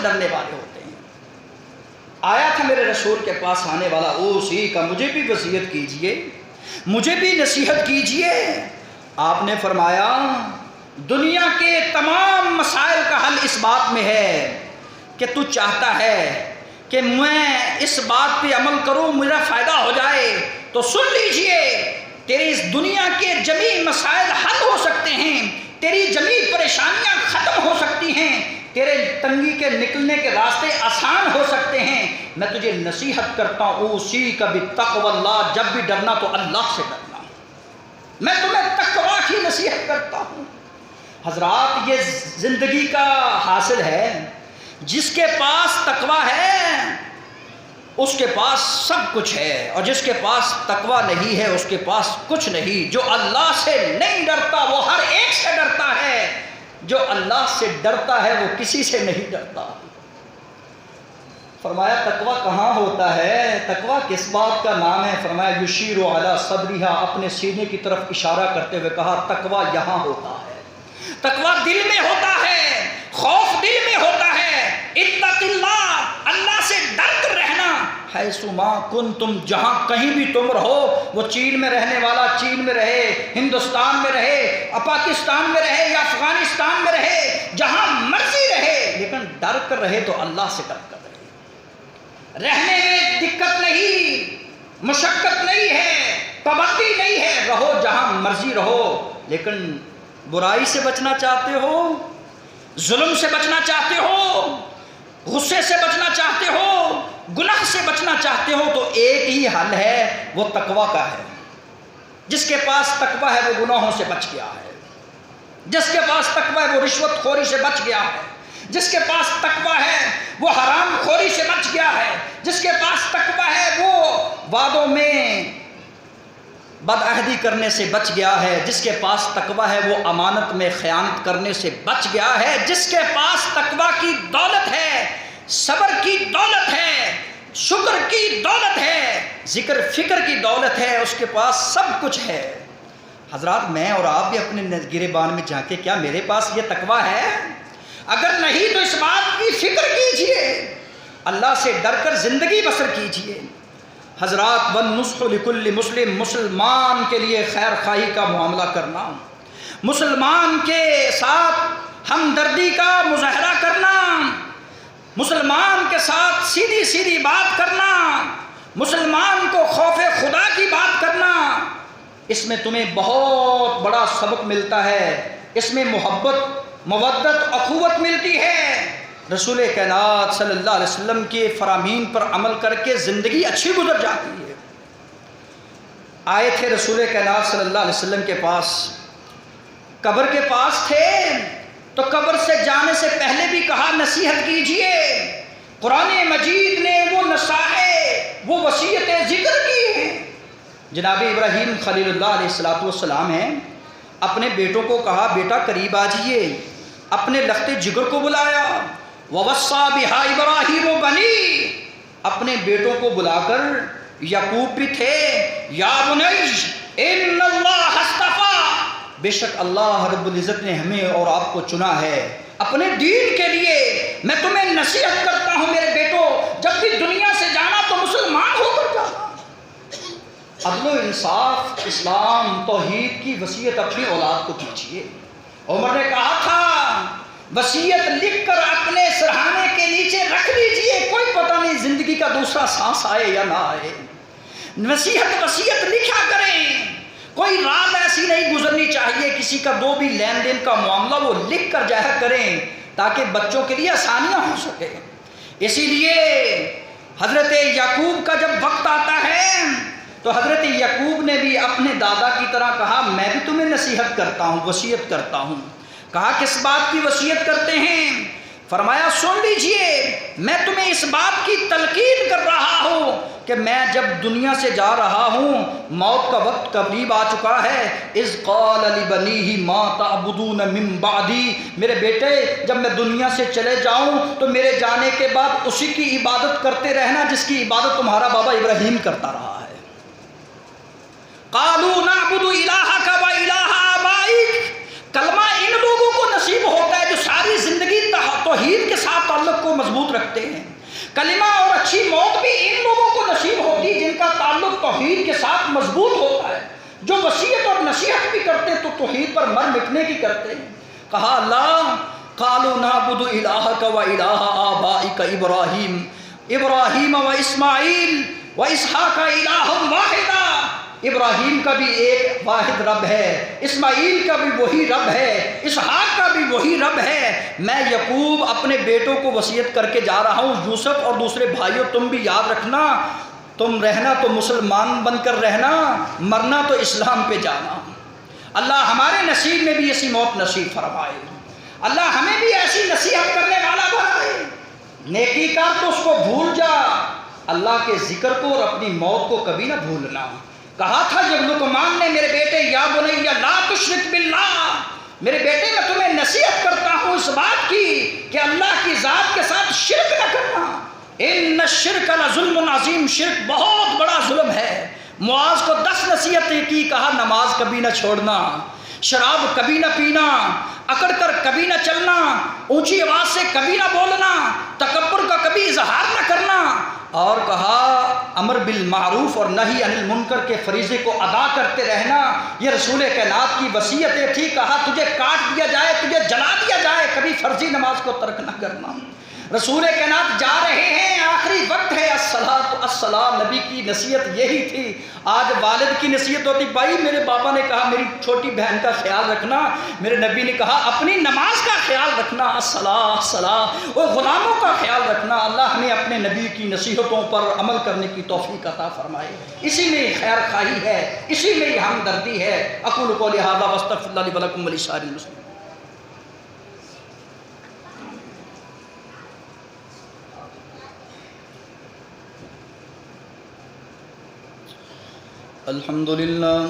ڈرنے والے ہوتے ہیں۔ آیا تھا میرے رسول کے پاس آنے والا، اوصی کا مجھے بھی وصیت کیجئے، مجھے بھی نصیحت کیجئے۔ آپ نے فرمایا دنیا کے تمام مسائل کا حل اس بات میں ہے کہ تو چاہتا ہے کہ میں اس بات پہ عمل کروں، میرا فائدہ ہو جائے، تو سن لیجئے تیری اس دنیا کے جمیع مسائل حل ہو سکتے ہیں، تیری جمیع پریشانیاں ختم ہو سکتی ہیں، تیرے تنگی کے نکلنے کے راستے آسان ہو سکتے ہیں۔ میں تجھے نصیحت کرتا ہوں اوصیک بتقوی اللہ، جب بھی ڈرنا تو اللہ سے ڈرنا، میں تمہیں تقوی کی نصیحت کرتا ہوں۔ حضرات یہ زندگی کا حاصل ہے، جس کے پاس تقوی ہے اس کے پاس سب کچھ ہے، اور جس کے پاس تقوی نہیں ہے اس کے پاس کچھ نہیں۔ جو اللہ سے نہیں ڈرتا وہ ہر ایک سے ڈرتا ہے، جو اللہ سے ڈرتا ہے وہ کسی سے نہیں ڈرتا۔ فرمایا تقوی کہاں ہوتا ہے، تقوی کس بات کا نام ہے؟ فرمایا یشیر علی صدرہا، اپنے سینے کی طرف اشارہ کرتے ہوئے کہا تقوی یہاں ہوتا ہے، تقوی دل میں ہوتا ہے، خوف دل میں ہوتا ہے۔ اتق اللہ، اللہ سے ڈر کر رہنا، حیث ما کنتم، جہاں کہیں بھی تم رہو، وہ چین میں رہنے والا چین میں رہے، ہندوستان میں رہے، پاکستان میں رہے یا افغانستان میں رہے، جہاں مرضی رہے، لیکن ڈر کر رہے تو اللہ سے ڈر کر رہے۔ رہنے میں دقت نہیں، مشقت نہیں ہے، پابندی نہیں ہے، رہو جہاں مرضی رہو، لیکن برائی سے بچنا چاہتے ہو، ظلم سے بچنا چاہتے ہو، غصے سے بچنا چاہتے ہو، گناہ سے بچنا چاہتے ہو، تو ایک ہی حل ہے، وہ تقوی کا ہے۔ جس کے پاس تقوی ہے وہ گناہوں سے بچ گیا ہے، جس کے پاس تقوی ہے وہ رشوت خوری سے بچ گیا ہے، جس کے پاس تقوی ہے وہ حرام خوری سے بچ گیا ہے، جس کے پاس تقوی ہے وہ وعدوں میں بدعہدی کرنے سے بچ گیا ہے، جس کے پاس تقوی ہے وہ امانت میں خیانت کرنے سے بچ گیا ہے، جس کے پاس تقوی کی دولت ہے، صبر کی دولت ہے، شکر کی دولت ہے، ذکر فکر کی دولت ہے، اس کے پاس سب کچھ ہے۔ حضرات میں اور آپ بھی اپنے گریبان میں جھانکے، کیا میرے پاس یہ تقوی ہے؟ اگر نہیں تو اس بات کی فکر کیجئے، اللہ سے ڈر کر زندگی بسر کیجئے۔ حضرات والنصح لکل مسلم، مسلمان کے لیے خیر خواہی کا معاملہ کرنا، مسلمان کے ساتھ ہمدردی کا مظاہرہ کرنا، مسلمان کے ساتھ سیدھی سیدھی بات کرنا، مسلمان کو خوف خدا کی بات کرنا، اس میں تمہیں بہت بڑا سبق ملتا ہے، اس میں محبت، مودت، اخوت ملتی ہے۔ رسول کائنات صلی اللہ علیہ وسلم کے فرامین پر عمل کر کے زندگی اچھی گزر جاتی ہے۔ آئے تھے رسول کائنات صلی اللہ علیہ وسلم کے پاس، قبر کے پاس تھے، تو قبر سے جانے سے پہلے بھی کہا نصیحت کیجئے۔ قرآن مجید نے وہ نصائح، وہ وصیتیں ذکر کی ہیں۔ جناب ابراہیم خلیل اللہ علیہ السلام ہیں، اپنے بیٹوں کو کہا بیٹا قریب آ جائیے، اپنے لخت جگر کو بلایا، وَوَصَّى بِهَا إِبْرَاهِيمُ بَنِيهِ، اپنے بیٹوں کو بلا کر، یعقوب بھی تھے، یا بنی ان اللہ اصطفیٰ، بے شک اللہ رب العزت نے ہمیں اور آپ کو چنا ہے اپنے دین کے لیے۔ میں تمہیں نصیحت کرتا ہوں میرے بیٹو، جب بھی دنیا سے جانا تو مسلمان ہو کر جانا۔ عدل و انصاف، اسلام، توحید کی وصیت اپنی اولاد کو کیجیے۔ عمر نے کہا تھا وصیت لکھ کر اپنے سرہانے کے نیچے رکھ لیجئے، کوئی پتہ نہیں زندگی کا دوسرا سانس آئے یا نہ آئے۔ وصیت لکھا کریں، کوئی رات ایسی نہیں گزرنی چاہیے کسی کا دو بھی لین دین کا معاملہ وہ لکھ کر ظاہر کریں تاکہ بچوں کے لیے آسانیاں ہو سکے۔ اسی لیے حضرت یعقوب کا جب وقت آتا ہے تو حضرت یعقوب نے بھی اپنے دادا کی طرح کہا میں بھی تمہیں نصیحت کرتا ہوں، وصیت کرتا ہوں۔ کہا کس بات کی وصیت کرتے ہیں؟ فرمایا سن لیجئے، میں تمہیں اس بات کی تلقین کر رہا ہوں کہ میں جب دنیا سے جا رہا ہوں، موت کا وقت قریب آ چکا ہے۔ اذ قال لبنیہ ما تعبدون من بعدی، میرے بیٹے جب میں دنیا سے چلے جاؤں تو میرے جانے کے بعد اسی کی عبادت کرتے رہنا جس کی عبادت تمہارا بابا ابراہیم کرتا رہا ہے۔ قالوا نعبد الہک و الہ آبائک، کلمہ ان لوگوں کو نصیب ہوتا ہے جو ساری زندگی توحید کے ساتھ تعلق کو مضبوط مضبوط ہوتا ہے۔ جو وصیت اور نصیحت بھی کرتے ہیں تو توحید پر مر مٹنے کی کرتے ہیں۔ کہا اللہ قالوا نعبد الہک و الہ آبائک ابراہیم و اسماعیل و اسحاق الہ واحدا۔ ابراہیم کا بھی ایک واحد رب ہے، اسماعیل کا بھی وہی رب ہے، اسحاق کا بھی وہی رب ہے۔ میں یعقوب اپنے بیٹوں کو وصیت کر کے جا رہا ہوں، یوسف اور دوسرے بھائیوں تم بھی یاد رکھنا، تم رہنا تو مسلمان بن کر رہنا، مرنا تو اسلام پہ جانا۔ اللہ ہمارے نصیب میں بھی ایسی موت نصیب فرمائے، اللہ ہمیں بھی ایسی نصیحت کرنے والا بنائے۔ نیکی کار تو اس کو بھول جا، اللہ کے ذکر کو اور اپنی موت کو کبھی نہ بھولنا۔ کہا تھا جب لقمان نے میرے بیٹے یا بنی لا تشرک باللہ، میرے بیٹے میں تمہیں نصیحت کرتا ہوں اس بات کی کہ اللہ کی ذات کے ساتھ شرک نہ کرنا۔ ان الشرک لظلم عظیم، شرک بہت بڑا ظلم ہے۔ معاذ کو 10 نصیحتیں کی، کہا نماز کبھی نہ چھوڑنا، شراب کبھی نہ پینا، اکڑ کر کبھی نہ چلنا، اونچی آواز سے کبھی نہ بولنا، تکبر کا کبھی اظہار نہ کرنا، اور کہا امر بالمعروف اور نہی عن المنکر کے فریضے کو ادا کرتے رہنا۔ یہ رسول کائنات کی وصیتیں تھی۔ کہا تجھے کاٹ دیا جائے، تجھے جلا دیا جائے، کبھی فرضی نماز کو ترک نہ کرنا۔ رسول کائنات جا رہے ہیں، آخری وقت ہے، الصلاۃ الصلاۃ، نبی کی نصیحت یہی تھی۔ آج والد کی نصیحت ہوتی بھائی میرے بابا نے کہا میری چھوٹی بہن کا خیال رکھنا، میرے نبی نے کہا اپنی نماز کا خیال رکھنا، الصلاۃ الصلاۃ، اور غلاموں کا خیال رکھنا۔ اللہ ہمیں اپنے نبی کی نصیحتوں پر عمل کرنے کی توفیق عطا فرمائے۔ اسی میں خیر خواہی ہے، اسی میں ہمدردی ہے۔ اقول قولی ھذا واستغفر اللہ لی ولکم ولسائر المسلمین۔ الحمدللہ